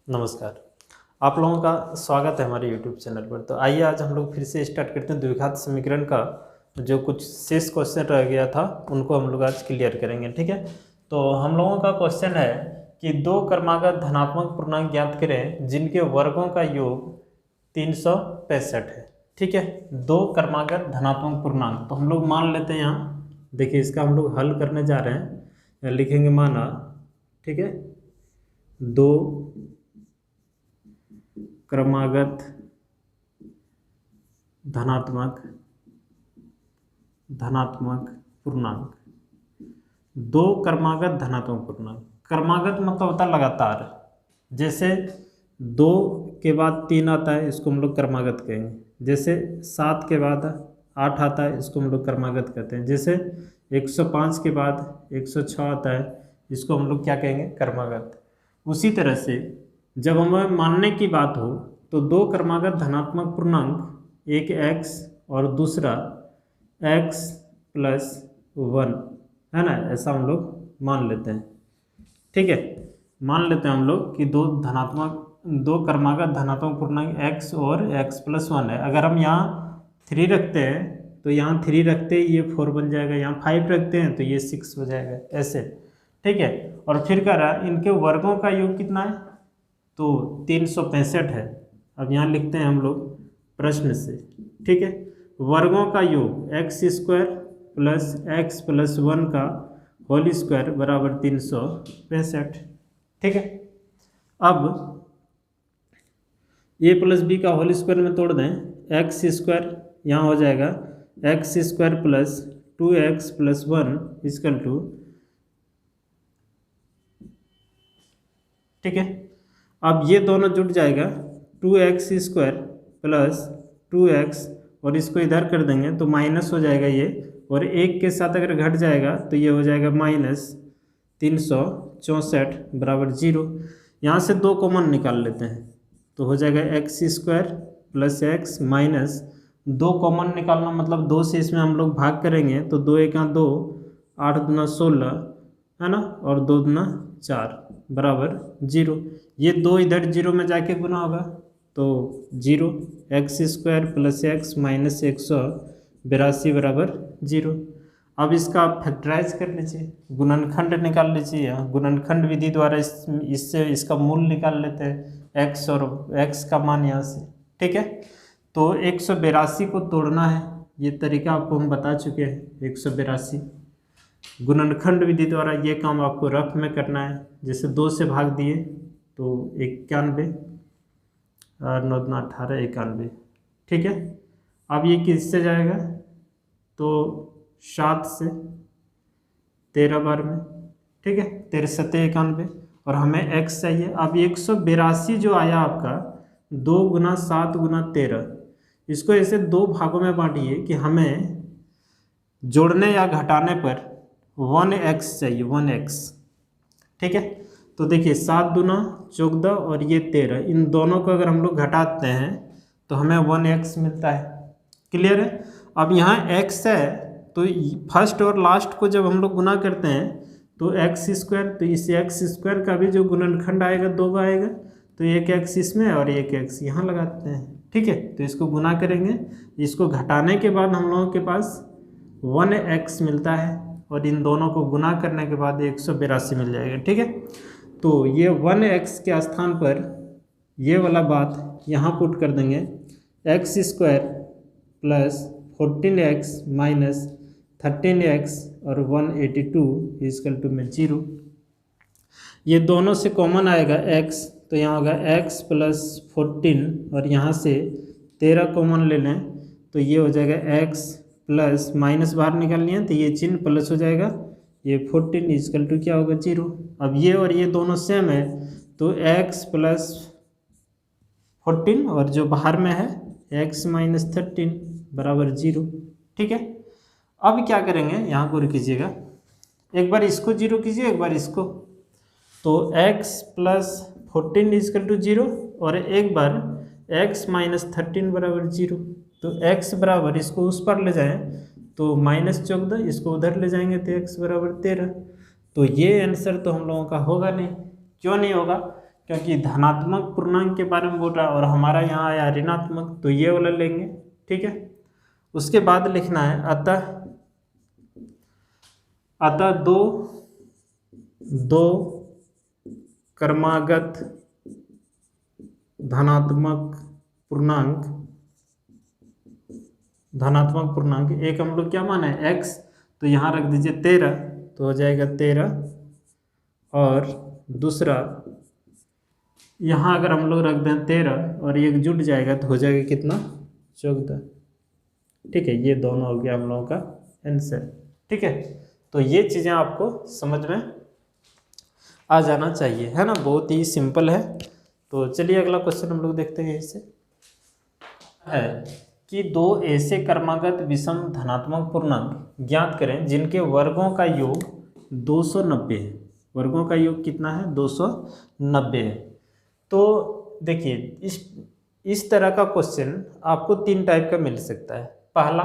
नमस्कार। आप लोगों का स्वागत है हमारे YouTube चैनल पर। तो आइए आज हम लोग फिर से स्टार्ट करते हैं द्विघात समीकरण का जो कुछ शेष क्वेश्चन रह गया था उनको हम लोग आज क्लियर करेंगे। ठीक है, तो हम लोगों का क्वेश्चन है कि दो क्रमागत धनात्मक पूर्णांक ज्ञात करें जिनके वर्गों का योग 365 है। ठीक है, दो क्रमागत धनात्मक पूर्णांक, तो हम लोग मान लेते हैं यहाँ। देखिए इसका हम लोग हल करने जा रहे हैं, लिखेंगे माना। ठीक है, दो क्रमागत धनात्मक पूर्णांक, दो क्रमागत धनात्मक पूर्णांक। क्रमागत मतलब होता है लगातार, जैसे 2 के बाद 3 आता है इसको हम लोग क्रमागत कहेंगे। जैसे 7 के बाद 8 आता है इसको हम लोग क्रमागत कहते हैं। जैसे 105 के बाद 106 आता है इसको हम लोग क्या कहेंगे, क्रमागत। उसी तरह से जब हमें मानने की बात हो तो दो क्रमागत धनात्मक पूर्णांक, एक x और दूसरा x प्लस 1 है ना, ऐसा हम लोग मान लेते हैं। ठीक है, मान लेते हैं हम लोग कि दो क्रमागत धनात्मक पूर्णांक x और x प्लस 1 है। अगर हम यहाँ 3 रखते हैं तो यहाँ 3 रखते ही ये 4 बन जाएगा, यहाँ 5 रखते हैं तो ये 6 हो जाएगा, ऐसे। ठीक है, और फिर कह रहा है इनके वर्गों का योग कितना है, तो 365 है। अब यहाँ लिखते हैं हम लोग प्रश्न से। ठीक है, वर्गों का योग x² प्लस x प्लस 1 का होल स्क्वायर बराबर 365। ठीक है, अब a प्लस बी का होल स्क्वायर में तोड़ दें, x² यहाँ हो जाएगा x² plus 2x plus 1 equal to, ठीक है, अब ये दोनों जुट जाएगा 2x² प्लस 2x और इसको इधर कर देंगे तो माइनस हो जाएगा ये, और एक के साथ अगर घट जाएगा तो ये हो जाएगा माइनस 364 बराबर 0। यहाँ से 2 कॉमन निकाल लेते हैं तो हो जाएगा x² plus x minus 2 common निकालना मतलब 2 से इसमें हम लोग भाग करेंगे तो 2 1 2, 8 दूना 16 है ना, और 2 दूना 4 बराबर 0। ये 2 इधर 0 में जाके गुना होगा तो 0, x² प्लस x माइनस 182 बराबर 0। अब इसका आप फैक्टराइज कर लीजिए, गुणनखंड निकाल लीजिए। यहाँ गुणनखंड विधि द्वारा इससे इसका मूल निकाल लेते हैं, x और x का मान यहाँ से। ठीक है, तो 182 को तोड़ना है, ये तरीका आपको हम बता चुके हैं। 182 गुणनखंड विधि द्वारा ये काम आपको रफ में करना है। जैसे 2 से भाग दिए तो 91 और 9 दूना 18 91। ठीक है, अब ये किससे जाएगा तो 7 से 13 बार में। ठीक है, 13 7 91 और हमें x चाहिए। अब 182 जो आया आपका 2 गुना 7 गुना 13, इसको ऐसे 2 भागों में बांटिए कि हमें जोड़ने या घटाने पर 1x चाहिए, 1x। ठीक है, तो देखिए 7 दूना 14 और ये 13, इन दोनों को अगर हम लोग घटाते हैं तो हमें 1x मिलता है। क्लियर है। अब यहाँ x है तो फर्स्ट और लास्ट को जब हम लोग गुना करते हैं तो x², तो इस x² का भी जो गुणनखंड आएगा 2 आएगा, तो एक x इसमें और एक x यहाँ लगाते हैं। ठीक है, तो इसको गुना करेंगे, इसको घटाने के बाद हम लोगों के पास 1x मिलता है और इन दोनों को गुना करने के बाद 182 मिल जाएगा। ठीक है, तो ये 1x के स्थान पर ये वाला बात यहाँ पुट कर देंगे, x² plus 14x minus 13x और 182 इक्वल टू में 0। ये दोनों से कॉमन आएगा x, तो यहाँ होगा x प्लस 14 और यहाँ से 13 कॉमन ले लें तो ये हो जाएगा x प्लस माइनस बाहर निकाल लिया तो ये चिन्ह प्लस हो जाएगा, ये 14 इक्वल टू क्या होगा 0। अब ये और ये दोनों सेम है तो x प्लस 14 और जो बाहर में है x माइनस 13 बराबर 0। ठीक है, अब क्या करेंगे, यहाँ को कीजिएगा, एक बार इसको 0 कीजिए, एक बार इसको, तो x प्लस 14 इक्वल टू 0 और एक बार x माइनस 13 बराबर 0। तो x बराबर, इसको उस पर ले जाएं तो माइनस 14, इसको उधर ले जाएंगे तो x बराबर 13। तो ये आंसर तो हम लोगों का होगा नहीं। क्यों नहीं होगा, क्योंकि धनात्मक पूर्णांक के बारे में बोल रहा है और हमारा यहाँ आया ऋणात्मक, तो ये वाला लेंगे। ठीक है, उसके बाद लिखना है अतः दो क्रमागत धनात्मक पूर्णांक, एक हम लोग क्या माने x, तो यहाँ रख दीजिए 13, तो हो जाएगा 13, और दूसरा यहाँ अगर हम लोग रख दें 13 और एक जुट जाएगा तो हो जाएगा कितना, 14। ठीक है, ये दोनों हो गया हम लोगों का आंसर। ठीक है, तो ये चीज़ें आपको समझ में आ जाना चाहिए, है ना, बहुत ही सिंपल है। तो चलिए अगला क्वेश्चन हम लोग देखते हैं। इससे है कि दो ऐसे क्रमागत विषम धनात्मक पूर्णांक ज्ञात करें जिनके वर्गों का योग 290 है। वर्गों का योग कितना है, 290 है। तो देखिए इस तरह का क्वेश्चन आपको 3 टाइप का मिल सकता है। पहला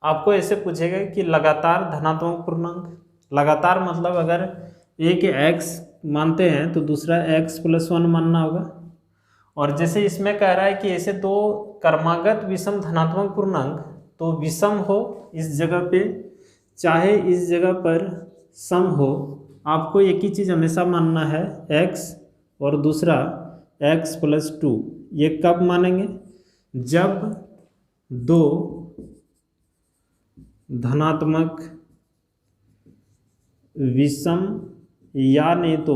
आपको ऐसे पूछेगा कि लगातार धनात्मक पूर्णांक, लगातार मतलब अगर एक x मानते हैं तो दूसरा x+1 मानना होगा। और जैसे इसमें कह रहा है कि ऐसे दो क्रमागत विषम धनात्मक पूर्णांक, तो विषम हो इस जगह पे चाहे इस जगह पर सम हो, आपको एक ही चीज़ हमेशा मानना है x, और दूसरा x+2। ये कब मानेंगे, जब दो धनात्मक विषम या नहीं तो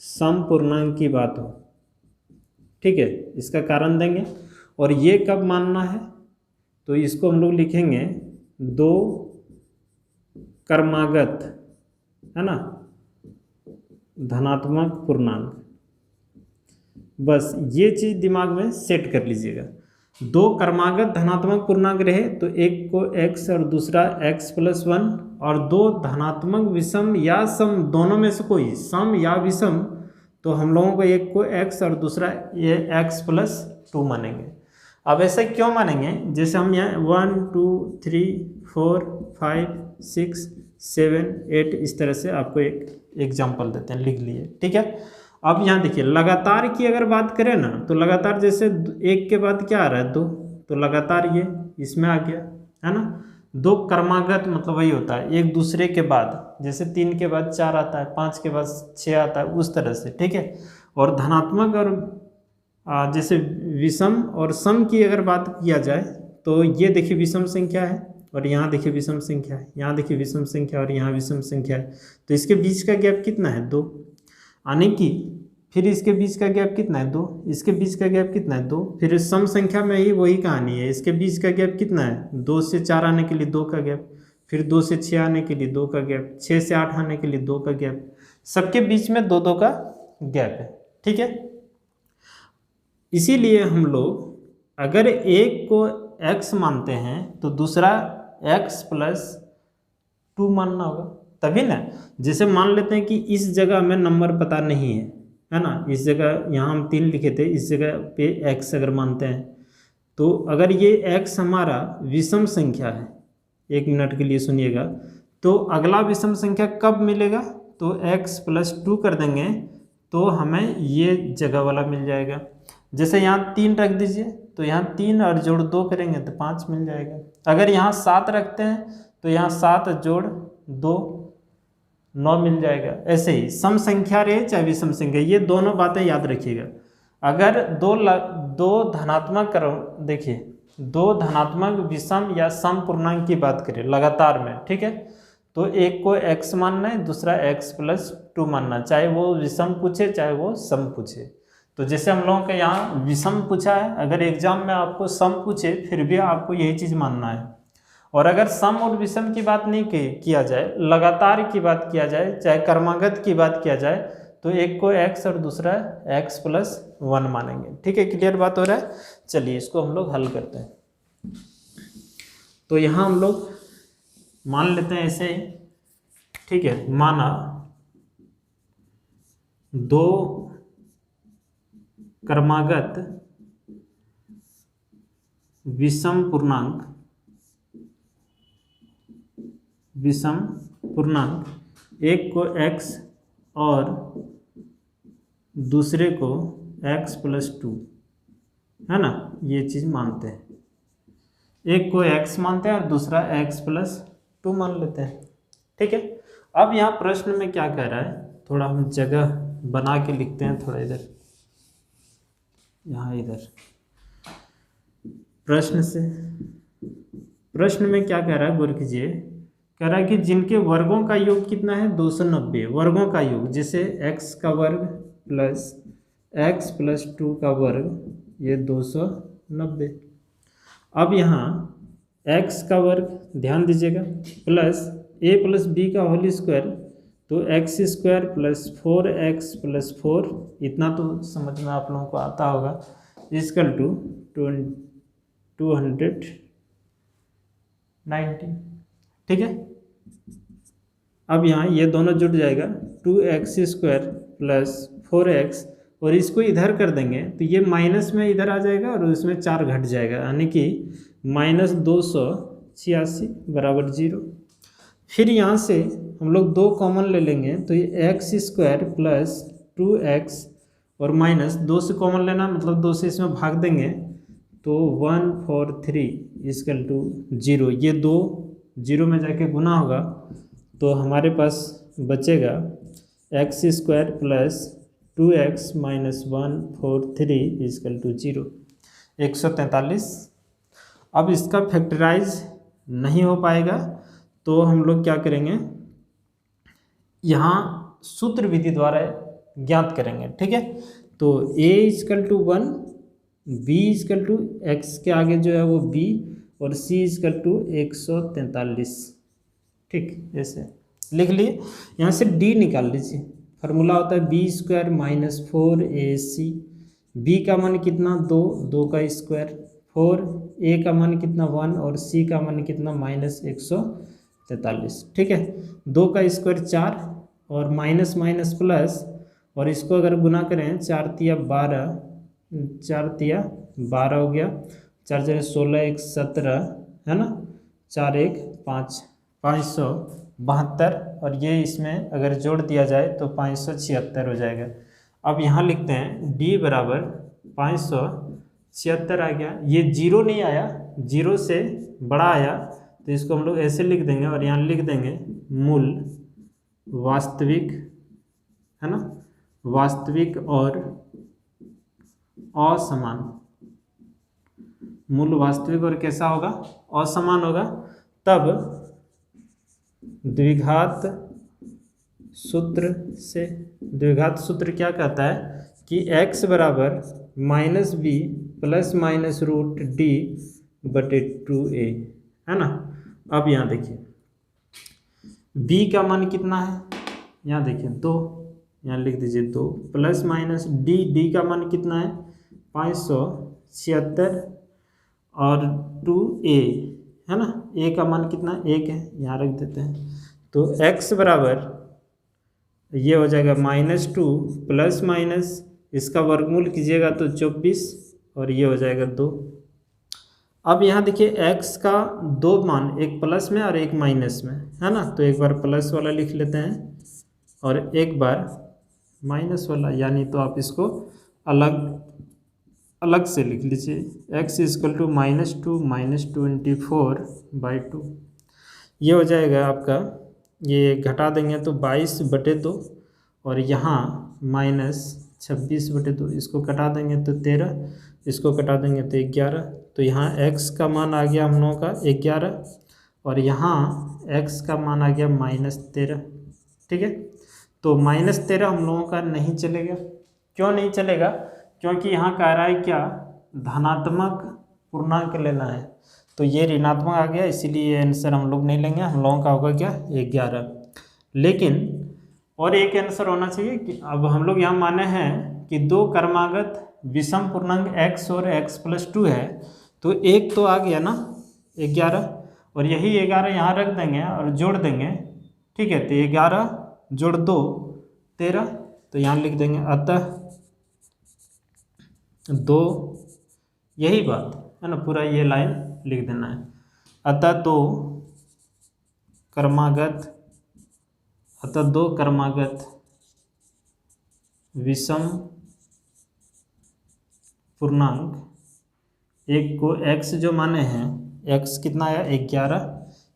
सम पूर्णांक की बात हो। ठीक है, इसका कारण देंगे। और ये कब मानना है, तो इसको हम लोग लिखेंगे दो क्रमागत, है ना, धनात्मक पूर्णांक। बस ये चीज़ दिमाग में सेट कर लीजिएगा। दो क्रमागत धनात्मक पूर्णांक रहे तो एक को x और दूसरा x+1, और दो धनात्मक विषम या सम, दोनों में से कोई सम या विषम, तो हम लोगों को एक को x और दूसरा ये x+2 मानेंगे। अब ऐसा क्यों मानेंगे, जैसे हम यहाँ 1 2 3 4 5 6 7 8 इस तरह से आपको एक एग्जाम्पल देते हैं, लिख लिए। ठीक है, अब यहाँ देखिए लगातार की अगर बात करें ना, तो लगातार जैसे एक के बाद क्या आ रहा है, 2, तो लगातार ये इसमें आ गया, है ना। दो क्रमागत मतलब वही होता है एक दूसरे के बाद, जैसे 3 के बाद 4 आता है, 5 के बाद 6 आता है, उस तरह से। ठीक है, और धनात्मक और जैसे विषम और सम की अगर बात किया जाए, तो ये देखिए विषम संख्या है और यहाँ देखिए विषम संख्या है, यहाँ देखिए विषम संख्या और यहाँ विषम संख्या है, तो इसके बीच का गैप कितना है, 2। यानी कि फिर इसके बीच का गैप कितना है, 2। इसके बीच का गैप कितना है, 2। फिर सम संख्या में ही वही कहानी है, इसके बीच का गैप कितना है, 2 से 4 आने के लिए 2 का गैप, फिर 2 से 6 आने के लिए 2 का गैप, 6 से 8 आने के लिए 2 का गैप, सबके बीच में 2 का गैप है। ठीक है, इसीलिए हम लोग अगर एक को x मानते हैं तो दूसरा x+2 मानना होगा, तभी ना। जैसे मान लेते हैं कि इस जगह हमें नंबर पता नहीं है ना, इस जगह यहाँ हम 3 लिखे थे, इस जगह पे x अगर मानते हैं, तो अगर ये x हमारा विषम संख्या है, 1 मिनट के लिए सुनिएगा, तो अगला विषम संख्या कब मिलेगा, तो x+2 कर देंगे तो हमें ये जगह वाला मिल जाएगा। जैसे यहाँ 3 रख दीजिए, तो यहाँ 3 और जोड़ 2 करेंगे तो 5 मिल जाएगा। अगर यहाँ 7 रखते हैं तो यहाँ 7 जोड़ 2 9 मिल जाएगा। ऐसे ही सम संख्या रहे चाहे विषम संख्या, ये दोनों बातें याद रखिएगा। अगर दो धनात्मक देखिए, दो धनात्मक विषम या सम पूर्णांक की बात करें लगातार में, ठीक है, तो एक को x मानना है, दूसरा x+2 मानना, चाहे वो विषम पूछे चाहे वो सम पूछे। तो जैसे हम लोगों के यहाँ विषम पूछा है, अगर एग्जाम में आपको सम पूछे फिर भी आपको यही चीज़ मानना है। और अगर सम और विषम की बात नहीं किया जाए, लगातार की बात किया जाए, चाहे क्रमागत की बात किया जाए, तो एक को x और दूसरा x+1 मानेंगे। ठीक है, क्लियर बात हो रहा है। चलिए इसको हम लोग हल करते हैं। तो यहाँ हम लोग मान लेते हैं ऐसे, ठीक है, माना दो क्रमागत विषम पूर्णांक एक को x और दूसरे को x+2, है ना, ये चीज़ मानते हैं। एक को x मानते हैं और दूसरा x+2 मान लेते हैं। ठीक है, अब यहाँ प्रश्न में क्या कह रहा है, थोड़ा हम जगह बना के लिखते हैं, थोड़ा इधर, यहाँ इधर प्रश्न में क्या कह रहा है, गौर कीजिए, कह रहा है कि जिनके वर्गों का योग कितना है 290, वर्गों का योग, जैसे x का वर्ग प्लस x+2 का वर्ग, ये 290। अब यहाँ x का वर्ग ध्यान दीजिएगा प्लस a+b का होल स्क्वायर, तो x² प्लस 4x प्लस 4, इतना तो समझ में आप लोगों को आता होगा, इक्वल टू 290। ठीक है, अब यहाँ ये दोनों जुड़ जाएगा, 2x² प्लस 4x, और इसको इधर कर देंगे तो ये माइनस में इधर आ जाएगा और उसमें 4 घट जाएगा, यानी कि -286 बराबर 0। फिर यहाँ से हम लोग 2 कॉमन ले लेंगे, तो ये x² प्लस 2x और माइनस 2 से कॉमन लेना, मतलब 2 से इसमें भाग देंगे, तो 143 इक्वल टू 0। ये 2 0 में जाके गुना होगा, तो हमारे पास बचेगा x² plus 2x minus 143 equal to 0, 143। अब इसका फैक्टराइज नहीं हो पाएगा, तो हम लोग क्या करेंगे, यहाँ सूत्र विधि द्वारा ज्ञात करेंगे। ठीक है, तो a equal to 1, b equal to x के आगे जो है वो b, और c इक्वल टू 143। ठीक, ऐसे लिख लिए। यहाँ से d निकाल लीजिए, फार्मूला होता है b² माइनस 4ac, b का मान कितना 2, 2 का स्क्वायर, 4, a का मान कितना 1 और c का मान कितना -143। ठीक है, 2 का स्क्वायर 4 और माइनस माइनस प्लस, और इसको अगर गुना करें 4 तिया 12, 4 तिया 12 हो गया, 4 4 16, 1 17, है ना, 4 1 5, 572, और ये इसमें अगर जोड़ दिया जाए तो 576 हो जाएगा। अब यहाँ लिखते हैं d बराबर 576 आ गया। ये 0 नहीं आया, 0 से बड़ा आया, तो इसको हम लोग ऐसे लिख देंगे, और यहाँ लिख देंगे मूल वास्तविक, है ना, वास्तविक और असमान। मूल वास्तविक और कैसा होगा, असमान होगा। तब द्विघात सूत्र से, द्विघात सूत्र क्या कहता है कि x बराबर -b प्लस माइनस √d/2a, है ना। अब यहाँ देखिए b का मान कितना है, यहाँ देखिए 2, यहाँ लिख दीजिए 2, प्लस माइनस d का मान कितना है 576, और 2a, है ना, a का मान कितना 1 है, यहाँ रख देते हैं। तो x बराबर ये हो जाएगा -2 प्लस माइनस, इसका वर्गमूल कीजिएगा तो 24, और ये हो जाएगा 2। अब यहाँ देखिए x का 2 मान, एक प्लस में और एक माइनस में, है ना, तो एक बार प्लस वाला लिख लेते हैं और एक बार माइनस वाला, यानी तो आप इसको अलग अलग से लिख लीजिए, x इक्वल टू -2 -24/2, ये हो जाएगा आपका, ये घटा देंगे तो 22/2, और यहाँ -26/2, इसको कटा देंगे तो 13, इसको कटा देंगे तो 11, तो यहाँ x का मान आ गया हम लोगों का 11, और यहाँ x का मान आ गया -13। ठीक है, तो -13 हम लोगों का नहीं चलेगा। क्यों नहीं चलेगा, क्योंकि यहाँ कह रहा है क्या, धनात्मक पूर्णांक लेना है, तो ये ऋणात्मक आ गया, इसीलिए ये आंसर हम लोग नहीं लेंगे, हम लोगों का होगा क्या 11। लेकिन और एक आंसर होना चाहिए कि अब हम लोग यहाँ माने हैं कि 2 क्रमागत विषम पूर्णांक x और x+2 है, तो एक तो आ गया ना 11, और यही 11 यहाँ रख देंगे और जोड़ देंगे। ठीक है, तो 11 जोड़ 2 13, तो यहाँ लिख देंगे अतः 2, यही बात है ना, पूरा ये लाइन लिख देना है। अतः 2 क्रमागत विषम पूर्णांक, एक को x जो माने हैं, x कितना आया 11,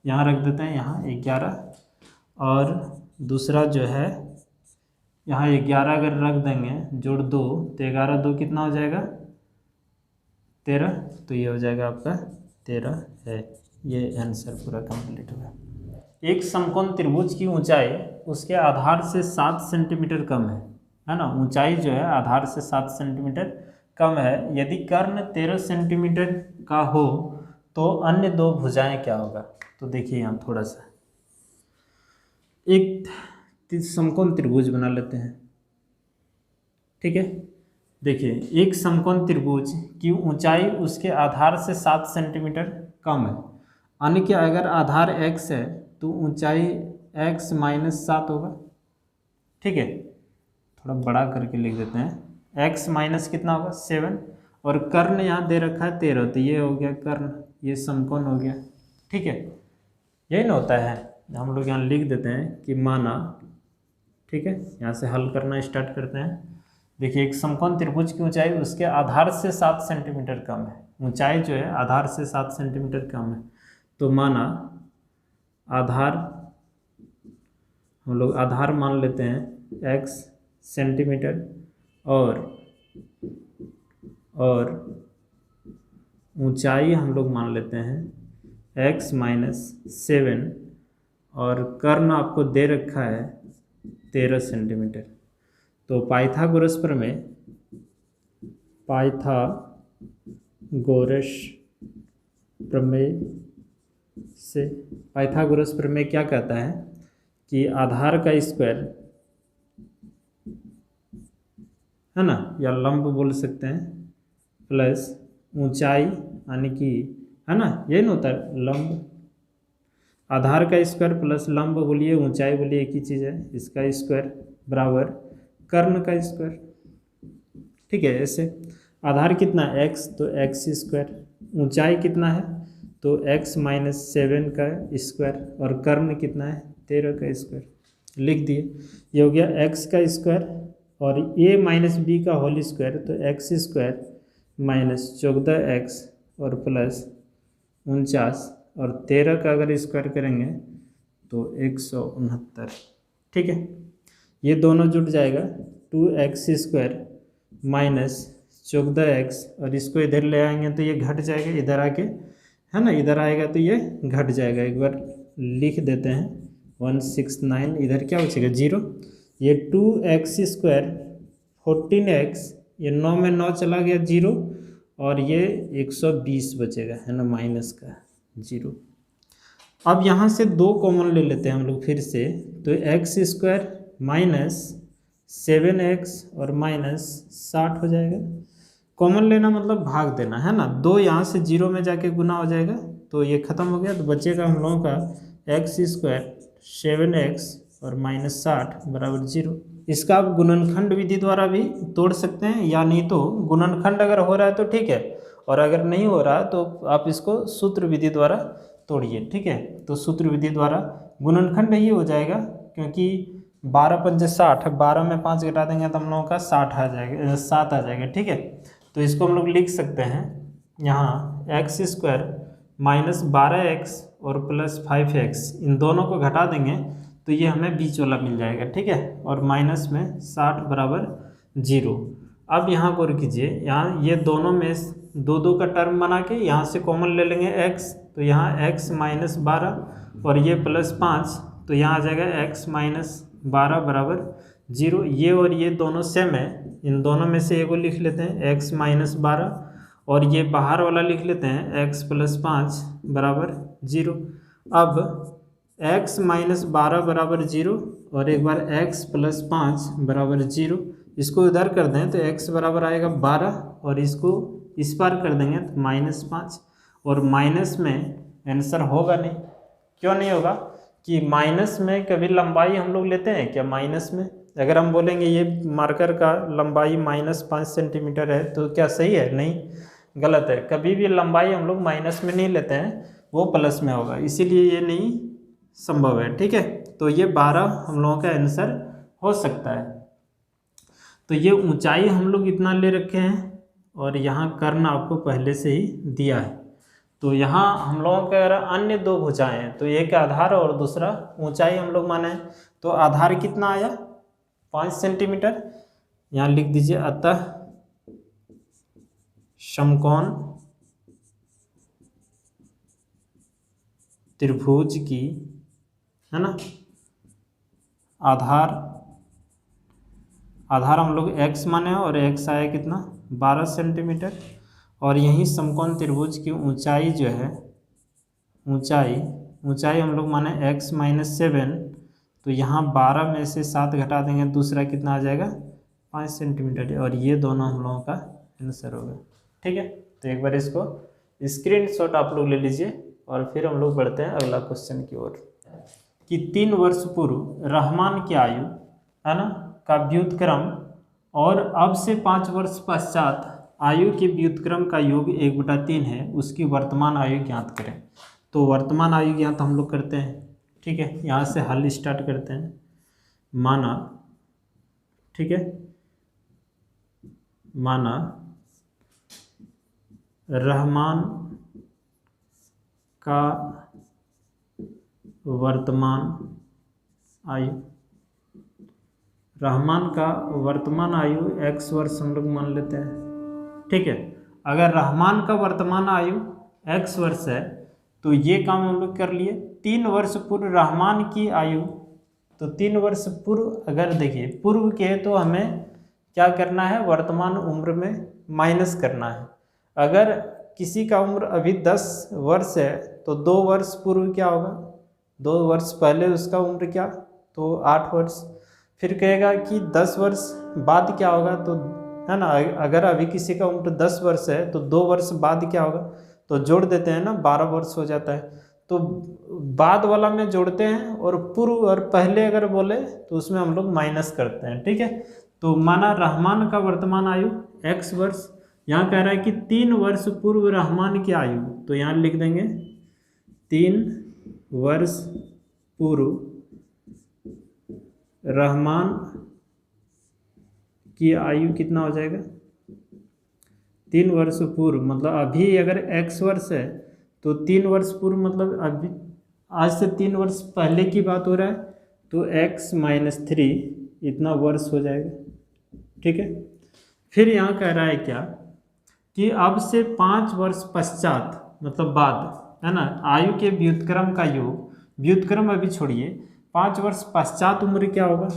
यहाँ रख देते हैं, यहाँ 11, और दूसरा जो है यहाँ 11 अगर रख देंगे जोड़ 2 तो 11 2 कितना हो जाएगा 13, तो ये हो जाएगा आपका 13 है। ये आंसर पूरा कंप्लीट हुआ। एक समकोण त्रिभुज की ऊंचाई उसके आधार से 7 सेंटीमीटर कम है ना, ऊंचाई जो है आधार से 7 सेंटीमीटर कम है। यदि कर्ण 13 सेंटीमीटर का हो तो अन्य दो भुजाएं क्या होगा। तो देखिए यहाँ थोड़ा सा एक समकोण त्रिभुज बना लेते हैं, ठीक है। देखिए एक समकोण त्रिभुज की ऊंचाई उसके आधार से 7 सेंटीमीटर कम है। अन्य के अगर आधार x है तो ऊंचाई x - 7 होगा, ठीक है। थोड़ा बड़ा करके लिख देते हैं, x माइनस कितना होगा 7, और कर्ण यहाँ दे रखा है 13, तो ये हो गया कर्ण, ये समकोण हो गया, ठीक है। यही ना होता है, हम लोग यहाँ लिख देते हैं कि माना, ठीक है। यहाँ से हल करना स्टार्ट करते हैं। देखिए एक समकोण त्रिभुज की ऊंचाई उसके आधार से 7 सेंटीमीटर कम है, ऊंचाई जो है आधार से 7 सेंटीमीटर कम है। तो माना आधार, हम लोग आधार मान लेते हैं x सेंटीमीटर, और ऊंचाई हम लोग मान लेते हैं x - 7, और कर्ण आपको दे रखा है 13 सेंटीमीटर। तो पाइथागोरस पाइथागोरस प्रमेय क्या कहता है कि आधार का स्क्वायर है ना, या लंब बोल सकते हैं, प्लस ऊंचाई यानी कि है ना, यही ना होता है लंब, आधार का स्क्वायर प्लस लंब बोलिए ऊंचाई बोलिए एक ही चीज़ है, इसका स्क्वायर बराबर कर्ण का स्क्वायर, ठीक है। ऐसे आधार कितना है x, तो x स्क्वायर, ऊंचाई कितना है तो x - 7 का स्क्वायर, और कर्ण कितना है 13 का स्क्वायर, लिख दिए। ये हो गया x का स्क्वायर और a - b का होल स्क्वायर, तो x स्क्वायर - 14x और प्लस 49, और 13 का अगर स्क्वायर करेंगे तो 169, ठीक है। ये दोनों जुड़ जाएगा 2x स्क्वायर - 14x, और इसको इधर ले आएंगे तो ये घट जाएगा, इधर आके है ना, इधर आएगा तो ये घट जाएगा। एक बार लिख देते हैं 169, इधर क्या बचेगा 0, ये 2x स्क्वायर 14x, ये 9 में 9 चला गया 0, और ये 120 बचेगा है ना, माइनस का 0। अब यहाँ से 2 कॉमन ले लेते हैं हम लोग फिर से, तो x स्क्वायर -7x और -60 हो जाएगा। कॉमन लेना मतलब भाग देना है ना, 2 यहाँ से 0 में जाके गुना हो जाएगा, तो ये खत्म हो गया। तो बचेगा हम लोगों का x स्क्वायर 7x और -60 बराबर 0। इसका आप गुणनखंड विधि द्वारा भी तोड़ सकते हैं, या नहीं तो गुणनखंड अगर हो रहा है तो ठीक है, और अगर नहीं हो रहा तो आप इसको सूत्र विधि द्वारा तोड़िए, ठीक है। तो सूत्र विधि द्वारा गुणनखंड ही हो जाएगा, क्योंकि 12 × 5 = 60, 12 में 5 घटा देंगे तो हम लोगों का 7 आ जाएगा, ठीक है। तो इसको हम लोग लिख सकते हैं यहाँ x स्क्वायर -12x और +5x, इन दोनों को घटा देंगे तो ये हमें बीच वाला मिल जाएगा, ठीक है, और माइनस में 60 बराबर 0। अब यहाँ गौर कीजिए, यहाँ ये दोनों में 2 का टर्म बना के यहाँ से कॉमन ले लेंगे x, तो यहाँ x - 12 और ये +5, तो यहाँ आ जाएगा x - 12 बराबर 0। ये और ये दोनों सेम है, इन दोनों में से एगो लिख लेते हैं x - 12, और ये बाहर वाला लिख लेते हैं x + 5 बराबर 0। अब x - 12 बराबर 0 और एक बार x + 5 बराबर 0, इसको इधर कर दें तो x बराबर आएगा 12, और इसको इस पार कर देंगे तो -5, और माइनस में आंसर होगा नहीं। क्यों नहीं होगा कि माइनस में कभी लंबाई हम लोग लेते हैं क्या, माइनस में अगर हम बोलेंगे ये मार्कर का लंबाई -5 सेंटीमीटर है तो क्या सही है, नहीं, गलत है। कभी भी लंबाई हम लोग माइनस में नहीं लेते हैं, वो प्लस में होगा, इसीलिए ये नहीं संभव है, ठीक है। तो ये 12 हम लोगों का आंसर हो सकता है। तो ये ऊंचाई हम लोग इतना ले रखे हैं और यहाँ कर्ण आपको पहले से ही दिया है। तो यहाँ हम लोगों के अगर अन्य दो भुजाएं हैं तो एक आधार और दूसरा ऊंचाई हम लोग माने हैं। तो आधार कितना आया 5 सेंटीमीटर, यहाँ लिख दीजिए अतः समकोण त्रिभुज की, है ना, आधार हम लोग x माने और x आया कितना 12 सेंटीमीटर, और यही समकोण त्रिभुज की ऊंचाई जो है ऊंचाई हम लोग माने x - 7, तो यहाँ 12 में से 7 घटा देंगे, दूसरा कितना आ जाएगा 5 सेंटीमीटर, और ये दोनों हम लोगों का आंसर होगा। ठीक है, तो एक बार इसको स्क्रीनशॉट आप लोग ले लीजिए और फिर हम लोग बढ़ते हैं अगला क्वेश्चन की ओर। कि 3 वर्ष पूर्व रहमान की आयु, है ना, का व्युत्क्रम और अब से 5 वर्ष पश्चात आयु के व्युत्क्रम का योग 1/3 है, उसकी वर्तमान आयु ज्ञात करें। तो वर्तमान आयु ज्ञात हम लोग करते हैं। ठीक है, यहाँ से हल स्टार्ट करते हैं। माना, ठीक है, माना रहमान का वर्तमान आयु, रहमान का वर्तमान आयु x वर्ष हम लोग मान लेते हैं। ठीक है, अगर रहमान का वर्तमान आयु x वर्ष है तो ये काम हम लोग कर लिए। 3 वर्ष पूर्व रहमान की आयु, तो 3 वर्ष पूर्व अगर देखिए पूर्व के तो हमें क्या करना है, वर्तमान उम्र में माइनस करना है। अगर किसी का उम्र अभी 10 वर्ष है तो 2 वर्ष पूर्व क्या होगा, 2 वर्ष पहले उसका उम्र क्या, तो 8 वर्ष। फिर कहेगा कि 10 वर्ष बाद क्या होगा, तो है ना, अगर अभी किसी का उम्र 10 वर्ष है तो 2 वर्ष बाद क्या होगा, तो जोड़ देते हैं ना, 12 वर्ष हो जाता है। तो बाद वाला में जोड़ते हैं और पूर्व और पहले अगर बोले तो उसमें हम लोग माइनस करते हैं। ठीक है, तो माना रहमान का वर्तमान आयु x वर्ष, यहाँ कह रहा है कि 3 वर्ष पूर्व रहमान की आयु, तो यहाँ लिख देंगे 3 वर्ष पूर्व रहमान की आयु कितना हो जाएगा, 3 वर्ष पूर्व मतलब अभी अगर x वर्ष है तो 3 वर्ष पूर्व मतलब अभी आज से 3 वर्ष पहले की बात हो रहा है, तो x - 3 इतना वर्ष हो जाएगा। ठीक है, फिर यहाँ कह रहा है क्या कि अब से 5 वर्ष पश्चात मतलब बाद, है ना, आयु के व्युत्क्रम का योग, व्युत्क्रम अभी छोड़िए, 5 वर्ष पश्चात उम्र क्या होगा,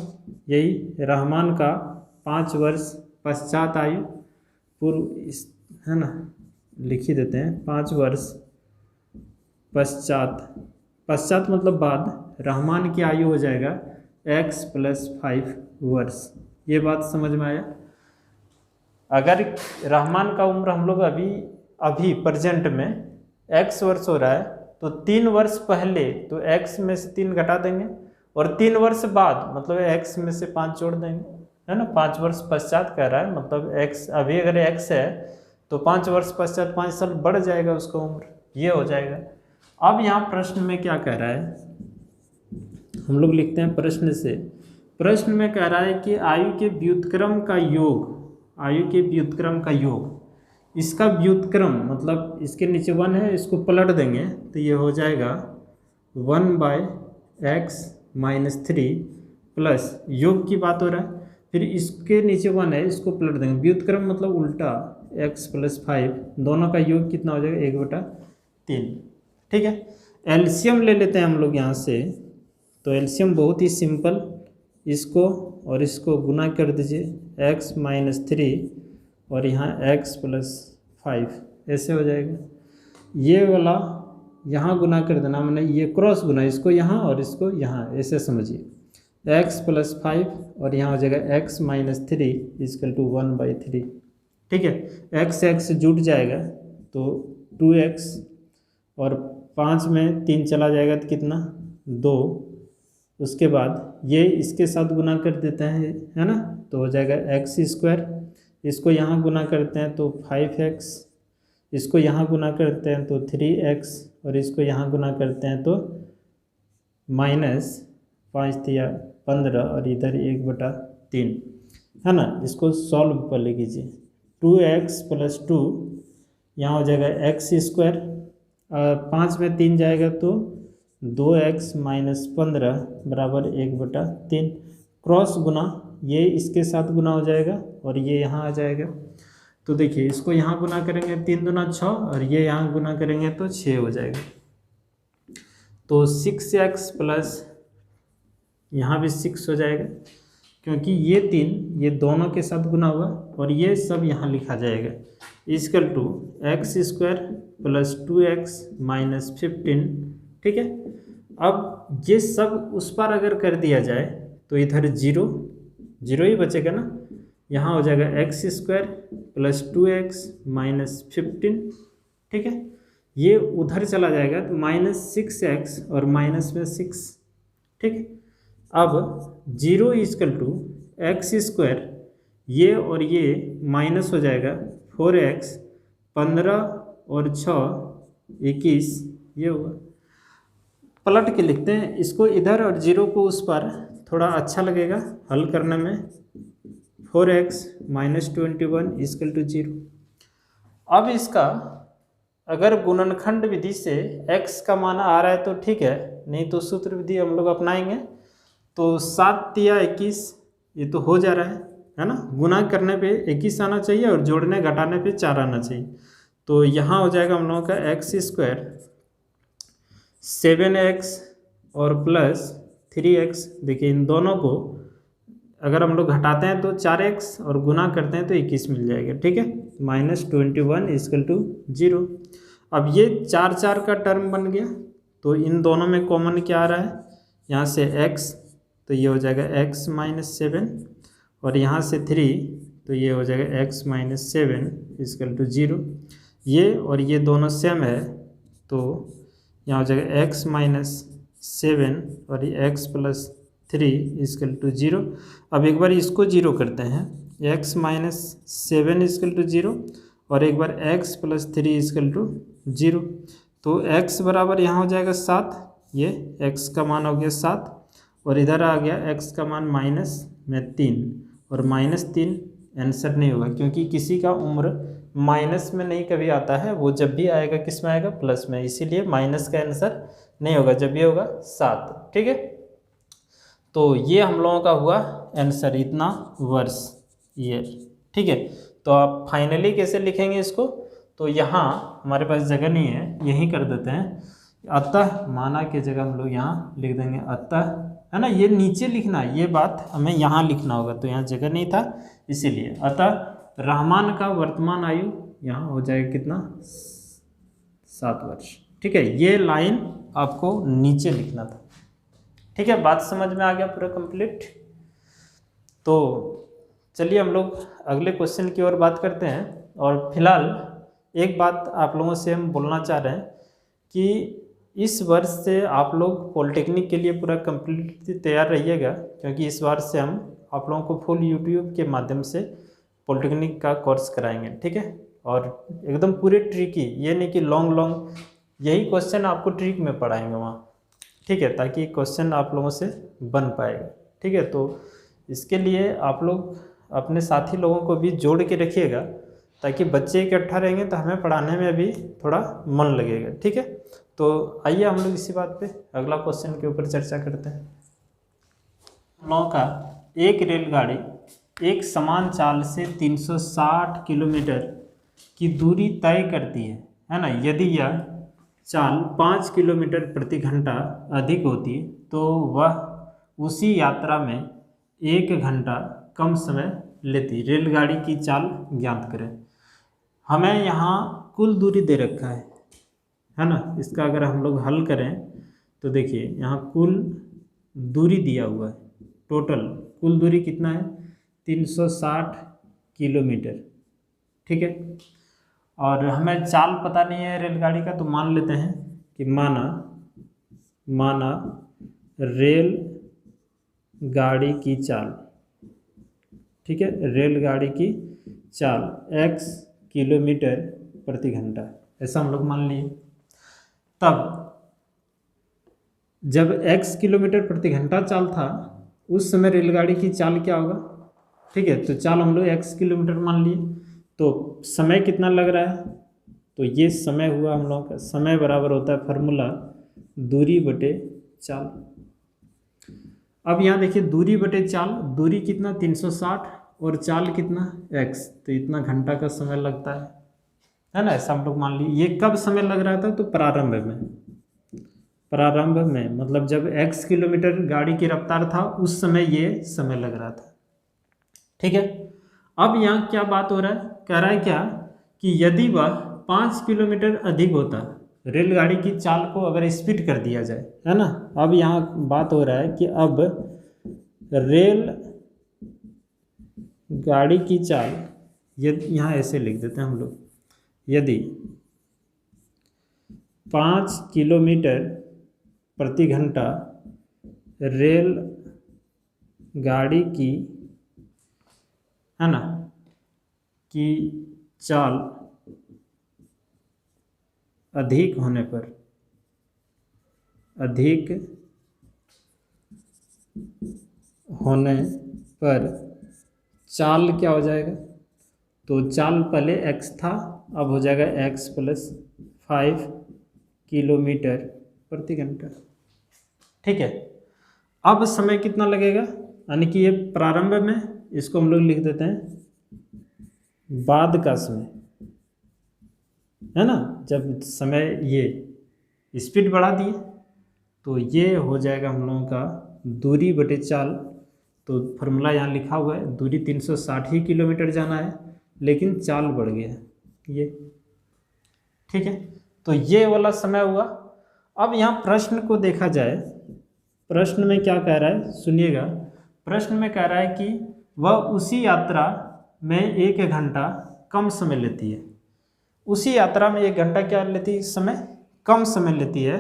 यही रहमान का 5 वर्ष पश्चात आयु पूर्व, है ना, लिख ही देते हैं 5 वर्ष पश्चात मतलब बाद, रहमान की आयु हो जाएगा x + 5 वर्ष। ये बात समझ में आया। अगर रहमान का उम्र हम लोग अभी प्रेजेंट में x वर्ष हो रहा है तो 3 वर्ष पहले तो x में से 3 घटा देंगे और 3 वर्ष बाद मतलब x में से 5 जोड़ देंगे, है ना। 5 वर्ष पश्चात कह रहा है मतलब x, अभी अगर x है तो 5 वर्ष पश्चात 5 साल बढ़ जाएगा उसका उम्र, ये हो जाएगा। अब यहाँ प्रश्न में क्या कह रहा है, हम लोग लिखते हैं प्रश्न से। प्रश्न में कह रहा है कि आयु के व्युत्क्रम का योग, आयु के व्युत्क्रम का योग, इसका व्युत्क्रम मतलब इसके नीचे 1 है, इसको पलट देंगे तो ये हो जाएगा 1/x - 3 प्लस योग की बात हो रहा है, फिर इसके नीचे 1 है, इसको पलट देंगे, व्युत्क्रम मतलब उल्टा x + 5, दोनों का योग कितना हो जाएगा 1/3। ठीक है, एलसीएम ले लेते हैं हम लोग यहाँ से। तो एलसीएम बहुत ही सिंपल, इसको और इसको गुना कर दीजिए, x - 3 और यहाँ x + 5, ऐसे हो जाएगा। ये वाला यहाँ गुना कर देना, मैंने ये क्रॉस गुना, इसको यहाँ और इसको यहाँ, ऐसे समझिए, x + 5 और यहाँ हो जाएगा x - 3 = 1/3। ठीक है, x जुट जाएगा तो 2x और 5 में 3 चला जाएगा तो कितना 2, उसके बाद ये इसके साथ गुना कर देते हैं, है ना, तो हो जाएगा x², इसको यहाँ गुना करते हैं तो 5x, इसको यहाँ गुना करते हैं तो 3x और इसको यहाँ गुना करते हैं तो -5 × 15 और इधर 1/3। है ना। इसको सॉल्व पहले कीजिए। 2x + 2 यहाँ हो जाएगा x², 5 में 3 जाएगा तो 2x - 15 बराबर 1/3। क्रॉस गुना, ये इसके साथ गुना हो जाएगा और ये यहाँ आ जाएगा। तो देखिए इसको यहाँ गुना करेंगे 3 दूना 6 और ये यहाँ गुना करेंगे तो 6 हो जाएगा। तो 6x प्लस यहाँ भी 6 हो जाएगा, क्योंकि ये 3 ये दोनों के साथ गुना हुआ और ये सब यहाँ लिखा जाएगा। Equal to x² + 2x - 15। ठीक है। अब ये सब उस पर अगर कर दिया जाए तो इधर 0 0 ही बचेगा ना। यहाँ हो जाएगा x² + 2x - 15। ठीक है। ये उधर चला जाएगा तो -6x और माइनस में 6। ठीक है। अब 0 = x², ये और ये माइनस हो जाएगा 4x, 15 और 6 21, ये होगा। पलट के लिखते हैं इसको इधर और 0 को उस पर, थोड़ा अच्छा लगेगा हल करने में। 4x - 21 = 0। अब इसका अगर गुणनखंड विधि से x का मान आ रहा है तो ठीक है, नहीं तो सूत्र विधि हम लोग अपनाएंगे। तो 7 या 21 ये तो हो जा रहा है ना। गुना करने पे 21 आना चाहिए और जोड़ने घटाने पे 4 आना चाहिए। तो यहाँ हो जाएगा हम लोगों का x² 7x और प्लस 3x। देखिए इन दोनों को अगर हम लोग घटाते हैं तो 4x और गुना करते हैं तो 21 मिल जाएगा। ठीक है। -21 = 0। अब ये 4 4 का टर्म बन गया, तो इन दोनों में कॉमन क्या आ रहा है, यहाँ से x तो ये हो जाएगा x - 7 और यहाँ से 3 तो ये हो जाएगा x - 7 = 0। ये और ये दोनों सेम है तो यहाँ हो जाएगा x - 7 और ये x + 3 = 0। अब एक बार इसको 0 करते हैं, x - 7 = 0 और एक बार x + 3 = 0। तो x बराबर यहाँ हो जाएगा 7, ये x का मान हो गया 7 और इधर आ गया x का मान -3 और -3 आंसर नहीं होगा, क्योंकि किसी का उम्र माइनस में नहीं कभी आता है, वो जब भी आएगा किस में आएगा, प्लस में। इसीलिए माइनस का आंसर नहीं होगा, जब ये होगा 7। ठीक है। तो ये हम लोगों का हुआ आंसर, इतना वर्ष, ईयर। ठीक है। तो आप फाइनली कैसे लिखेंगे इसको, तो यहाँ हमारे पास जगह नहीं है, यहीं कर देते हैं। अतः माना की जगह हम लोग यहाँ लिख देंगे अतः, है ना। ये नीचे लिखना, ये बात हमें यहाँ लिखना होगा, तो यहाँ जगह नहीं था इसीलिए। अतः रहमान का वर्तमान आयु यहाँ हो जाएगा कितना, 7 वर्ष। ठीक है। ये लाइन आपको नीचे लिखना था। ठीक है। बात समझ में आ गया पूरा कंप्लीट। तो चलिए हम लोग अगले क्वेश्चन की ओर बात करते हैं। और फिलहाल एक बात आप लोगों से हम बोलना चाह रहे हैं कि इस वर्ष से आप लोग पॉलिटेक्निक के लिए पूरा कंप्लीट तैयार रहिएगा, क्योंकि इस बार से हम आप लोगों को फुल यूट्यूब के माध्यम से पॉलिटेक्निक का कोर्स कराएंगे। ठीक है। और एकदम पूरे ट्रिकी, ये नहीं कि लॉन्ग यही क्वेश्चन आपको ट्रिक में पढ़ाएंगे वहाँ। ठीक है। ताकि क्वेश्चन आप लोगों से बन पाएगा। ठीक है। तो इसके लिए आप लोग अपने साथी लोगों को भी जोड़ के रखिएगा, ताकि बच्चे इकट्ठा रहेंगे तो हमें पढ़ाने में भी थोड़ा मन लगेगा। ठीक है। तो आइए हम लोग इसी बात पे अगला क्वेश्चन के ऊपर चर्चा करते हैं। हम लोगों का एक रेलगाड़ी एक समान चाल से 360 किलोमीटर की दूरी तय करती है ना। यदि यह चाल 5 किलोमीटर प्रति घंटा अधिक होती तो वह उसी यात्रा में 1 घंटा कम समय लेती। रेलगाड़ी की चाल ज्ञात करें। हमें यहाँ कुल दूरी दे रखा है ना। इसका अगर हम लोग हल करें तो देखिए यहाँ कुल दूरी दिया हुआ है, टोटल कुल दूरी कितना है, 360 किलोमीटर। ठीक है। और हमें चाल पता नहीं है रेलगाड़ी का, तो मान लेते हैं कि माना रेल गाड़ी की चाल, ठीक है, रेलगाड़ी की चाल x किलोमीटर प्रति घंटा, ऐसा हम लोग मान लिए। तब जब x किलोमीटर प्रति घंटा चाल था, उस समय रेलगाड़ी की चाल क्या होगा, ठीक है। तो चाल हम लोग x किलोमीटर मान लिए, तो समय कितना लग रहा है, तो ये समय हुआ हम लोगों का, समय बराबर होता है फार्मूला दूरी बटे चाल। अब यहाँ देखिए दूरी बटे चाल, दूरी कितना 360 और चाल कितना x, तो इतना घंटा का समय लगता है ना, ऐसा हम लोग मान लिए। ये कब समय लग रहा था, तो प्रारंभ में मतलब जब x किलोमीटर गाड़ी की रफ्तार था उस समय ये समय लग रहा था। ठीक है। अब यहाँ क्या बात हो रहा है, कह रहा है क्या कि यदि वह 5 किलोमीटर अधिक होता, रेलगाड़ी की चाल को अगर स्पीड कर दिया जाए, है ना। अब यहाँ बात हो रहा है कि अब रेल गाड़ी की चाल, यदि यहाँ ऐसे लिख देते हैं हम लोग, यदि 5 किलोमीटर प्रति घंटा रेल गाड़ी की, है ना, की चाल अधिक होने पर चाल क्या हो जाएगा, तो चाल पहले x था, अब हो जाएगा x + 5 किलोमीटर प्रति घंटा। ठीक है। अब समय कितना लगेगा, यानी कि ये प्रारंभ में, इसको हम लोग लिख देते हैं बाद का समय, है ना। जब समय ये स्पीड बढ़ा दिए तो ये हो जाएगा हम लोगों का दूरी बटे चाल। तो फार्मूला यहाँ लिखा हुआ है, दूरी 360 ही किलोमीटर जाना है लेकिन चाल बढ़ गया ये। ठीक है। तो ये वाला समय हुआ। अब यहाँ प्रश्न को देखा जाए, प्रश्न में क्या कह रहा है सुनिएगा। प्रश्न में कह रहा है कि वह उसी यात्रा में 1 घंटा कम समय लेती है। उसी यात्रा में 1 घंटा क्या लेती है, समय कम समय लेती है।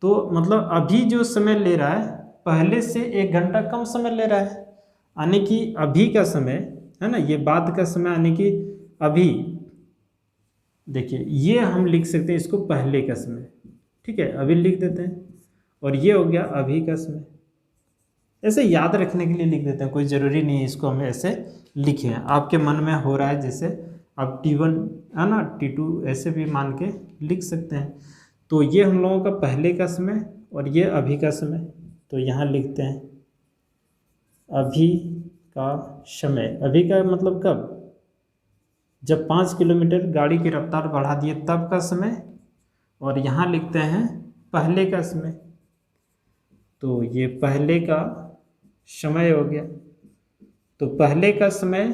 तो मतलब अभी जो समय ले रहा है पहले से 1 घंटा कम समय ले रहा है, यानी कि अभी का समय, है ना, ये बाद का समय, यानी कि अभी देखिए ये हम लिख सकते हैं इसको पहले का समय। ठीक है, अभी लिख देते हैं, और ये हो गया अभी का समय। ऐसे याद रखने के लिए लिख देते हैं, कोई ज़रूरी नहीं है इसको हमें ऐसे लिखें, आपके मन में हो रहा है जैसे आप T1 है ना T2 ऐसे भी मान के लिख सकते हैं। तो ये हम लोगों का पहले का समय और ये अभी का समय। तो यहाँ लिखते हैं अभी का समय। अभी का मतलब कब, जब 5 किलोमीटर गाड़ी की रफ्तार बढ़ा दिए तब का समय, और यहाँ लिखते हैं पहले का समय। तो ये पहले का समय हो गया। तो पहले का समय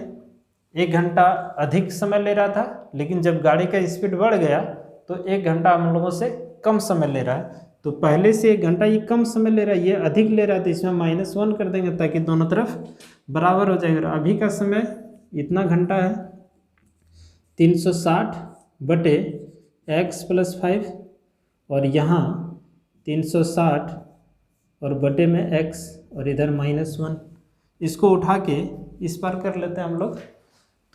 1 घंटा अधिक समय ले रहा था, लेकिन जब गाड़ी का स्पीड बढ़ गया तो 1 घंटा हम लोगों से कम समय ले रहा है। तो पहले से 1 घंटा ये कम समय ले रहा है, ये अधिक ले रहा है, तो इसमें -1 कर देंगे ताकि दोनों तरफ बराबर हो जाएगा। अभी का समय इतना घंटा है 360 बटे x + 5, और यहाँ 360 और बटे में x और इधर -1, इसको उठा के इस पर कर लेते हैं हम लोग।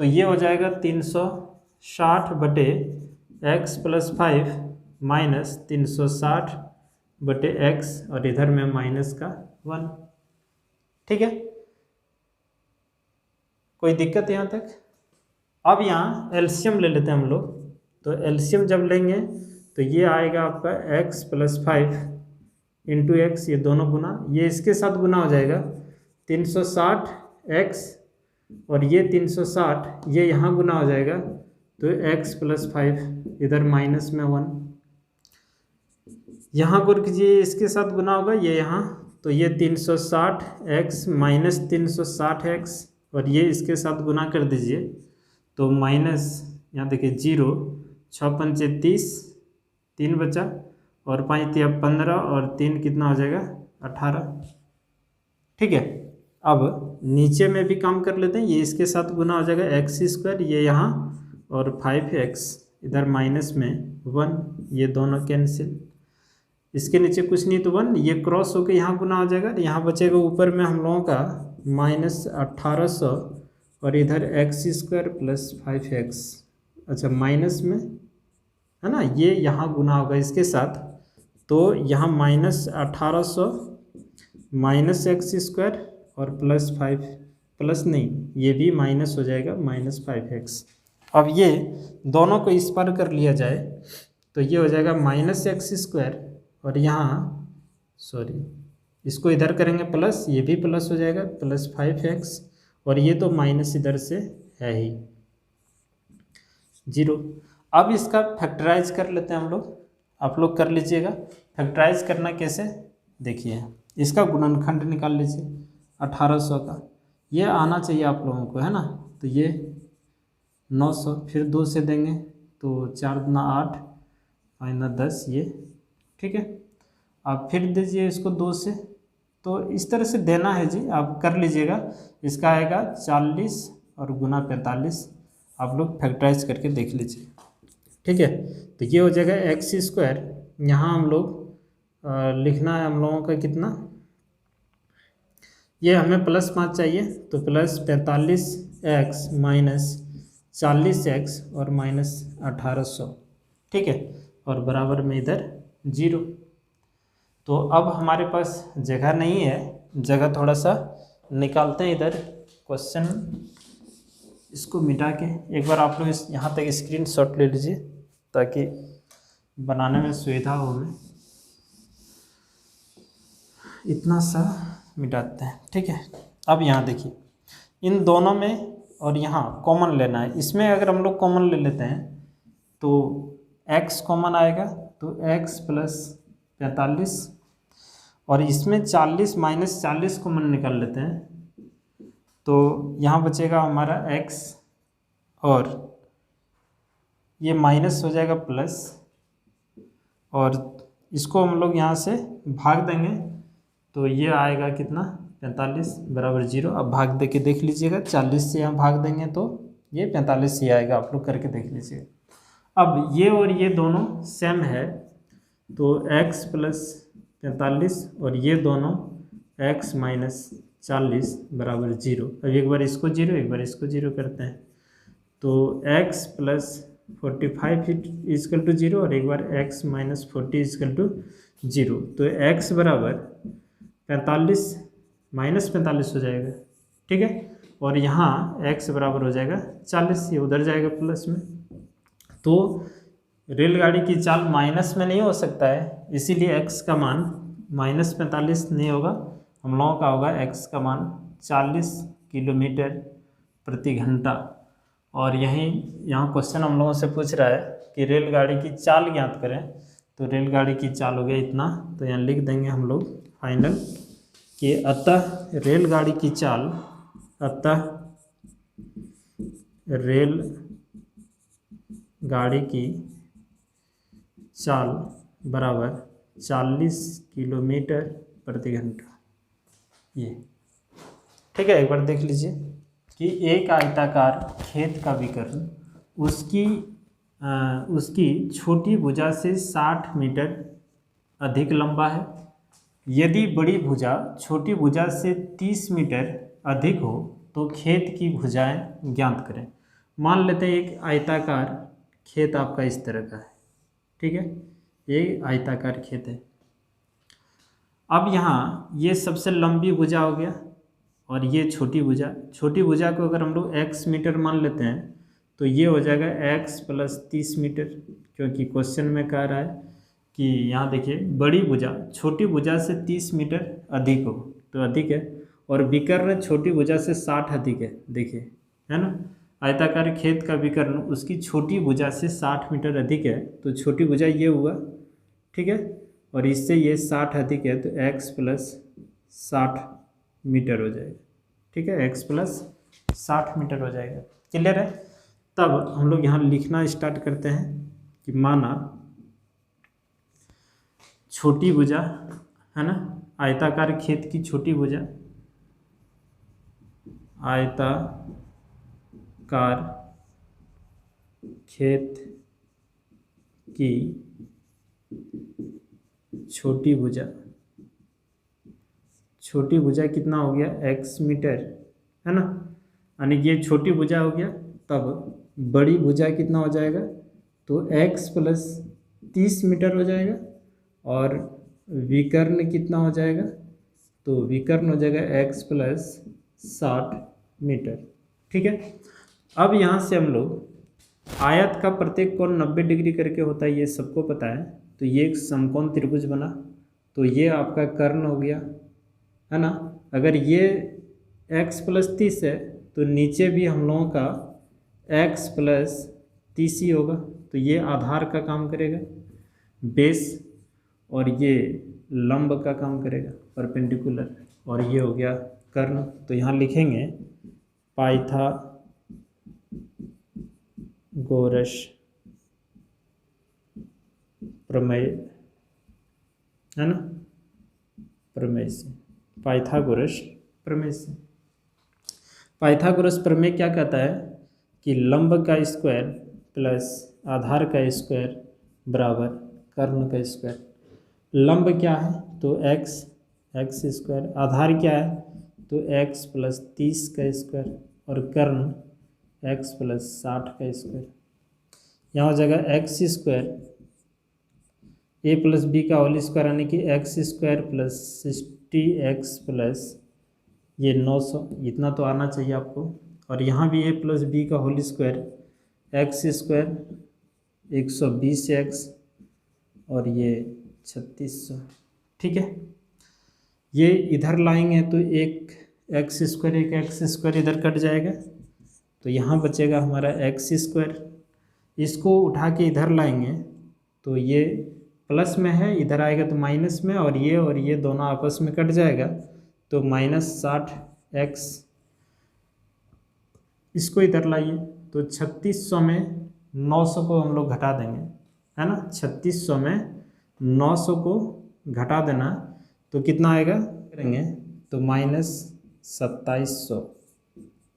तो ये हो जाएगा 360 बटे x + 5 माइनस 360 बटे x और इधर में -1। ठीक है, कोई दिक्कत यहाँ तक। अब यहाँ एलसीएम ले लेते हैं हम लोग। तो एलसीएम जब लेंगे तो ये आएगा आपका x + 5 इंटू एक्स, ये दोनों गुना, ये इसके साथ गुना हो जाएगा 360x, और ये 360 ये यहाँ गुना हो जाएगा, तो x + 5 इधर -1, यहाँ गुण कीजिए, इसके साथ गुना होगा ये यहाँ, तो ये 360x - 360x, और ये इसके साथ गुना कर दीजिए तो माइनस, यहाँ देखिए 0, 6 पंचे 30, 3 बचा, और 5 तिया 15, और 3 कितना हो जाएगा 18। ठीक है, अब नीचे में भी काम कर लेते हैं, ये इसके साथ गुना हो जाएगा x², ये यहाँ, और 5x इधर माइनस में 1, ये दोनों कैंसिल, इसके नीचे कुछ नहीं तो 1, ये क्रॉस होकर यहाँ गुना हो जाएगा, यहाँ बचेगा ऊपर में हम लोगों का -1800, और इधर x² + 5x, अच्छा माइनस में, है ना, ये यहाँ गुना होगा इसके साथ, तो यहाँ -1800 - x² और +5 प्लस नहीं, ये भी माइनस हो जाएगा -5x। अब ये दोनों को इस पर कर लिया जाए तो ये हो जाएगा -x², और यहाँ सॉरी इसको इधर करेंगे प्लस, ये भी प्लस हो जाएगा +5x, और ये तो माइनस इधर से है ही 0। अब इसका फैक्टराइज कर लेते हैं हम लोग, आप लोग कर लीजिएगा। फैक्टराइज करना कैसे, देखिए इसका गुणनखंड निकाल लीजिए 1800 का, ये आना चाहिए आप लोगों को, है ना। तो ये 900, फिर 2 से देंगे तो 4 दूना 8, 5 दूना 10, ये ठीक है। आप फिर दीजिए इसको 2 से, तो इस तरह से देना है जी, आप कर लीजिएगा। इसका आएगा 40 और गुना 45, आप लोग फैक्टराइज करके देख लीजिए, ठीक है। तो ये हो जाएगा x², यहाँ हम लोग लिखना है हम लोगों का कितना, ये हमें +5 चाहिए तो +45x माइनस 40x और -1800, ठीक है, और बराबर में इधर 0। तो अब हमारे पास जगह नहीं है, जगह थोड़ा सा निकालते हैं इधर क्वेश्चन, इसको मिटा के एक बार आप लोग यहाँ तक स्क्रीनशॉट ले लीजिए ताकि बनाने में सुविधा हो। हमें इतना सा मिटाते हैं, ठीक है। अब यहाँ देखिए इन दोनों में और यहाँ कॉमन लेना है, इसमें अगर हम लोग कॉमन ले लेते हैं तो x कॉमन आएगा, तो x + 45, और इसमें 40 - 40 कॉमन निकाल लेते हैं तो यहाँ बचेगा हमारा x, और ये माइनस हो जाएगा प्लस, और इसको हम लोग यहाँ से भाग देंगे तो ये आएगा कितना 45 बराबर 0। अब भाग दे के देख लीजिएगा, 40 से यहाँ भाग देंगे तो ये 45 से आएगा, आप लोग करके देख लीजिए। अब ये और ये दोनों सेम है तो x + 45 और ये दोनों x - 40 बराबर 0। अब एक बार इसको 0 एक बार इसको 0 करते हैं तो x + 45 = 0 और एक बार x - 40 = 0। तो x बराबर 45 - 45 हो जाएगा, ठीक है, और यहाँ x बराबर हो जाएगा 40, ये उधर जाएगा प्लस में। तो रेलगाड़ी की चाल माइनस में नहीं हो सकता है, इसीलिए x का मान -45 नहीं होगा, हम लोगों का होगा x का मान 40 किलोमीटर प्रति घंटा। और यहाँ क्वेश्चन हम लोगों से पूछ रहा है कि रेलगाड़ी की चाल ज्ञात करें, तो रेलगाड़ी की चाल हो गया इतना, तो यहाँ लिख देंगे हम लोग फाइनल कि अतः रेलगाड़ी की चाल, अतः रेलगाड़ी की चाल बराबर 40 किलोमीटर प्रति घंटा, ये ठीक है। एक बार देख लीजिए कि एक आयताकार खेत का विकर्ण उसकी छोटी भुजा से 60 मीटर अधिक लंबा है। यदि बड़ी भुजा छोटी भुजा से 30 मीटर अधिक हो तो खेत की भुजाएं ज्ञात करें। मान लेते हैं एक आयताकार खेत आपका इस तरह का है, ठीक है, ये आयताकार खेत है। अब यहाँ ये सबसे लंबी भुजा हो गया और ये छोटी भुजा को अगर हम लोग x मीटर मान लेते हैं तो ये हो जाएगा x + 30 मीटर, क्योंकि क्वेश्चन में कह रहा है कि यहाँ देखिए बड़ी भुजा छोटी भुजा से 30 मीटर अधिक हो तो अधिक है, और विकर्ण छोटी भुजा से 60 अधिक है, देखिए है ना। आयताकार खेत का विकर्ण उसकी छोटी भुजा से 60 मीटर अधिक है, तो छोटी भुजा ये हुआ, ठीक है, और इससे ये 60 अधिक है तो x + 60 मीटर हो जाएगा, ठीक है, x + 60 मीटर हो जाएगा। क्लियर है। तब हम लोग यहाँ लिखना स्टार्ट करते हैं कि माना छोटी भुजा है ना, आयताकार खेत की छोटी भुजा, आयताकार खेत की छोटी भुजा कितना हो गया x मीटर, है ना, यानी ये छोटी भुजा हो गया। तब बड़ी भुजा कितना हो जाएगा तो x + 30 मीटर हो जाएगा, और विकर्ण कितना हो जाएगा तो विकर्ण हो जाएगा x + 60 मीटर। ठीक है, अब यहाँ से हम लोग आयत का प्रत्येक कोण 90 डिग्री करके होता है, ये सबको पता है। तो ये एक समकोण त्रिभुज बना, तो ये आपका कर्ण हो गया, है ना। अगर ये x + 30 है तो नीचे भी हम लोगों का x + 30 ही होगा। तो ये आधार का काम करेगा, बेस, और ये लंब का काम करेगा, परपेंडिकुलर, और ये हो गया कर्ण। तो यहाँ लिखेंगे पाइथागोरस प्रमेय, है ना, प्रमेय से, पाइथागोरस प्रमेय से। पाइथागोरस प्रमेय क्या कहता है कि लंब का स्क्वायर प्लस आधार का स्क्वायर बराबर कर्ण का स्क्वायर। लंब क्या है तो x स्क्वायर, आधार क्या है तो x + 30 का स्क्वायर, और कर्ण x + 60 का स्क्वायर। यहाँ हो जाएगा x स्क्वायर a + b का होल स्क्वायर, यानी कि x स्क्वायर + 60x प्लस ये 900, इतना तो आना चाहिए आपको। और यहाँ भी a + b का whole square, x square 120x और ये 3600। ठीक है, ये इधर लाएंगे तो एक x स्क्वायर इधर कट जाएगा, तो यहाँ बचेगा हमारा x स्क्वायर। इसको उठा के इधर लाएंगे तो ये प्लस में है, इधर आएगा तो माइनस में, और ये दोनों आपस में कट जाएगा तो -60x। इसको इधर लाइए तो 3600 में 900 को हम लोग घटा देंगे, है ना। 3600 में 900 को घटा देना तो कितना आएगा करेंगे तो -2700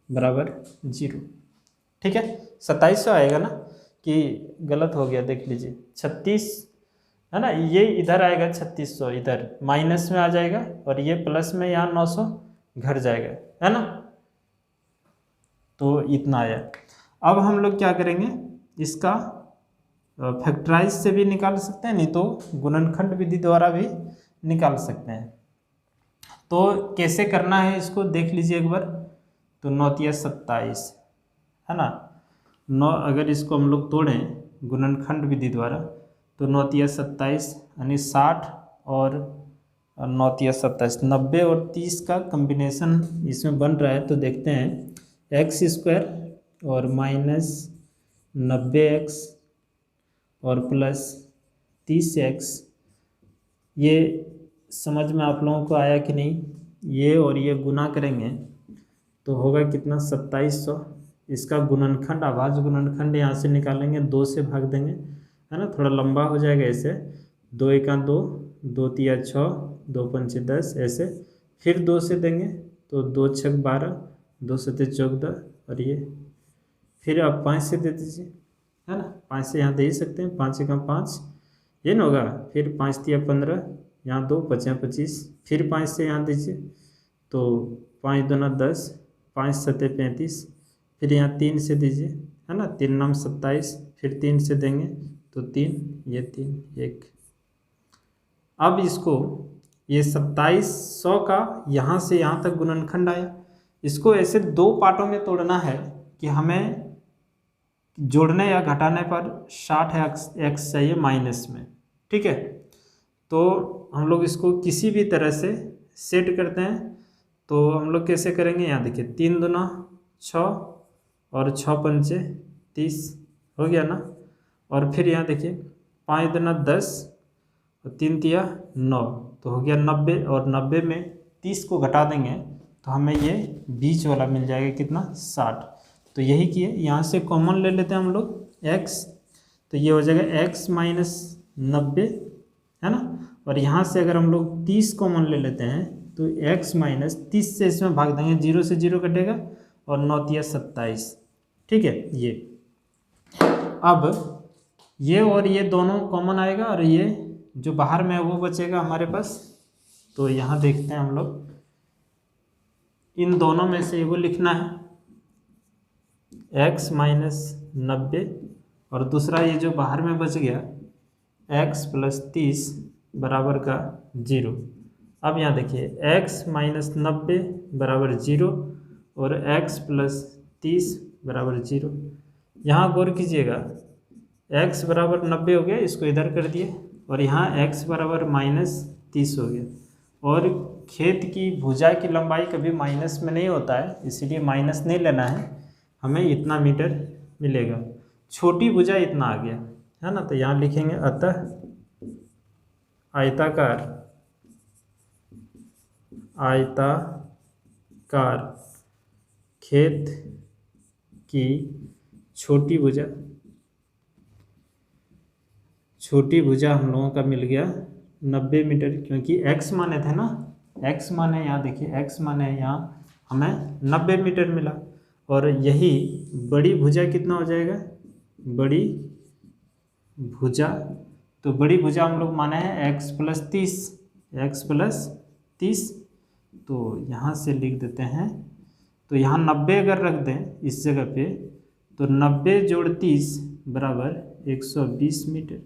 बराबर 0। ठीक है, 2700 आएगा ना, कि गलत हो गया, देख लीजिए 36, है ना, ये इधर आएगा 3600, इधर माइनस में आ जाएगा, और ये प्लस में यहाँ 900 घट जाएगा, है ना। तो इतना आया। अब हम लोग क्या करेंगे, इसका फैक्टराइज से भी निकाल सकते हैं, नहीं तो गुणनखंड विधि द्वारा भी निकाल सकते हैं। तो कैसे करना है इसको देख लीजिए एक बार। तो 9 × 27, है ना, 9, अगर इसको हम लोग तोड़ें गुणनखंड विधि द्वारा तो 9 × 27 यानी 60, और 9 × 27 90 और 30 का कम्बिनेशन इसमें बन रहा है। तो देखते हैं x स्क्वायर और -90x और +30x, ये समझ में आप लोगों को आया कि नहीं। ये और ये गुना करेंगे तो होगा कितना 2700। इसका गुणनखंड, अभाज्य गुणनखंड यहाँ से निकालेंगे, 2 से भाग देंगे, है ना, थोड़ा लंबा हो जाएगा ऐसे। 2 × 1 = 2, 2 × 3 = 6, 2 × 5 = 10, ऐसे फिर 2 से देंगे तो 2 × 6 = 12, 2 × 7 = 14, और ये फिर आप 5 से दे दीजिए, है ना, 5 से यहाँ दे ही सकते हैं, 5 × 5 ये ना होगा, फिर 5 × 3 = 15, यहाँ 2, 5 × 25, फिर 5 से यहाँ दीजिए तो 5 × 2 = 10, 5 × 7 = 35, फिर यहाँ 3 से दीजिए, है ना, 3 × 9 = 27, फिर 3 से देंगे तो 3, ये 3, 1। अब इसको ये 2700 का यहाँ से यहाँ तक गुणनखंड आया। इसको ऐसे 2 पार्टों में तोड़ना है कि हमें जोड़ने या घटाने पर 60x चाहिए माइनस में। ठीक है, तो हम लोग इसको किसी भी तरह से सेट करते हैं। तो हम लोग कैसे करेंगे, यहाँ देखिए 3 दूना 6 और 6 पंचे 30 हो गया ना। और फिर यहाँ देखिए 5 दूना 10 और 3 तिया 9, तो हो गया 90, और 90 में 30 को घटा देंगे तो हमें ये बीच वाला मिल जाएगा कितना 60। तो यही किए, यहाँ से कॉमन ले लेते हैं हम लोग x, तो ये हो जाएगा x - 90, है ना। और यहाँ से अगर हम लोग 30 कॉमन ले लेते हैं तो x - 30 से इसमें भाग देंगे, 0 से 0 कटेगा, और 9 × 3 = 27। ठीक है, ये अब ये और ये दोनों कॉमन आएगा, और ये जो बाहर में है वो बचेगा हमारे पास। तो यहाँ देखते हैं हम लोग, इन दोनों में से वो लिखना है x - 90, और दूसरा ये जो बाहर में बच गया x + 30 बराबर का 0। अब यहाँ देखिए x - 90 बराबर 0, और x प्लस 30 बराबर 0। यहाँ गौर कीजिएगा x बराबर 90 हो गया, इसको इधर कर दिए, और यहाँ x बराबर -30 हो गया। और खेत की भुजा की लंबाई कभी माइनस में नहीं होता है, इसीलिए माइनस नहीं लेना है, हमें इतना मीटर मिलेगा। छोटी भुजा इतना आ गया है ना, तो यहाँ लिखेंगे अतः आयताकार खेत की छोटी भुजा हम लोगों का मिल गया 90 मीटर, क्योंकि x माने थे ना, x माने यहाँ देखिए, x माने यहाँ हमें 90 मीटर मिला। और यही बड़ी भुजा कितना हो जाएगा, बड़ी भुजा, तो बड़ी भुजा हम लोग माने हैं x प्लस 30, तो यहाँ से लिख देते हैं, तो यहाँ 90 अगर रख दें इस जगह पे, तो 90 जोड़ 30 बराबर 120 मीटर।